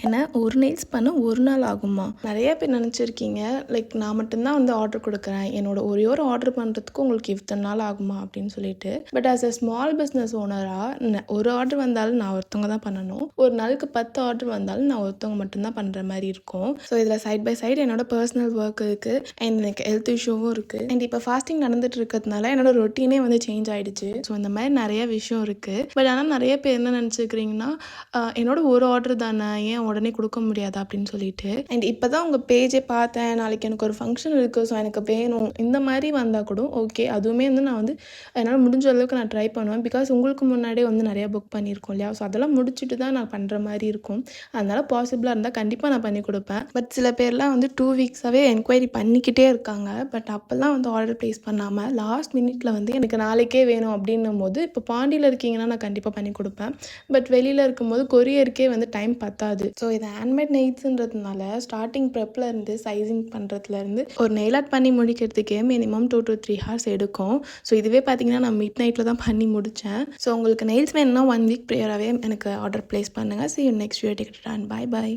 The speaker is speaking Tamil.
ஏன்னா ஒரு நெயில்ஸ் பண்ண ஒரு நாள் ஆகுமா? நெறைய பேர் நெனச்சிருக்கீங்க, லைக் நான் மட்டும் தான் வந்து ஆர்டர் குடுக்குறேன். என்னோட ஒரே ஒரு ஆர்டர் பண்றதுக்கு உங்களுக்கு இத்தன நாள் ஆகுமா? அப்படின்னு சொல்லிட்டு. But as a small business ஓனரா ஒரு ஆர்டர் வந்தாலும் நான் ஒருத்தவங்க தான் பண்ணணும். ஒரு நாளுக்கு 10 ஆர்டர் வந்தாலும் நான் ஒருத்தவங்க மட்டும் தான் பண்ற மாரி இருக்கும். ஸோ இதில சைட் பை சைடு என்னோட பர்சனல் ஒர்க் இருக்கு. அண்ட் எனக்கு ஹெல்த் இஷ்யூவும் இருக்கு. அண்ட் இப்போ ஃபாஸ்டிங் நடந்துட்டு இருக்கிறதுனால என்னோட ரொட்டீனே வந்து சேஞ்ச் ஆயிடுச்சு. ஸோ இந்த மாரி நெறைய விஷயம் இருக்கு. பட் ஆனா நெறைய பேர் என்ன நெனச்சுக்கிறீங்கன்னா, என்னோட ஒரு ஆர்டர் தானே ஏன் உடனே கொடுக்க முடியாதா அப்படின்னு சொல்லிட்டு. அண்ட் இப்போ தான் உங்கள் பேஜே பார்த்தேன், நாளைக்கு எனக்கு ஒரு ஃபங்க்ஷன் இருக்குது, ஸோ எனக்கு வேணும் இந்த மாதிரி வந்தால் கூட ஓகே. அதுவுமே வந்து நான் வந்து என்னால் முடிஞ்ச அளவுக்கு நான் ட்ரை பண்ணுவேன். பிகாஸ் உங்களுக்கு முன்னாடியே வந்து நிறையா புக் பண்ணியிருக்கோம் இல்லையா? ஸோ அதெல்லாம் முடிச்சுட்டு தான் நான் பண்ணுற மாதிரி இருக்கும். அதனால் பாசிபிளாக இருந்தால் கண்டிப்பாக நான் பண்ணி கொடுப்பேன். பட் சில பேர்லாம் வந்து 2 வீக்ஸாகவே என்கொயரி பண்ணிக்கிட்டே இருக்காங்க. பட் அப்போல்லாம் வந்து ஆர்டர் ப்ளேஸ் பண்ணாமல் லாஸ்ட் மினிட்ல வந்து எனக்கு நாளைக்கே வேணும் அப்படின்னும் போது, இப்போ பாண்டியில் இருக்கீங்கன்னா நான் கண்டிப்பாக பண்ணி கொடுப்பேன். பட் வெளியில் இருக்கும்போது கொரியருக்கே வந்து டைம் பத்தாது. ஸோ இது ஹேண்ட்மேட் நெயில்ஸ்ன்றதுனால ஸ்டார்டிங் ப்ரெப்லேருந்து சைஸிங் பண்ணுறதுலேருந்து ஒரு நெயில் ஆர்ட் பண்ணி முடிக்கிறதுக்கே மினிமம் 2 to 3 ஹார்ஸ் எடுக்கும். ஸோ இதுவே பார்த்தீங்கன்னா நான் மிட் நைட்டில் தான் பண்ணி முடித்தேன். ஸோ உங்களுக்கு நெயில்ஸ் வேணும்னா 1 வீக் ப்ரியராகவே எனக்கு ஆர்டர் ப்ளேஸ் பண்ணுங்கள். See you next video. Take it and bye bye.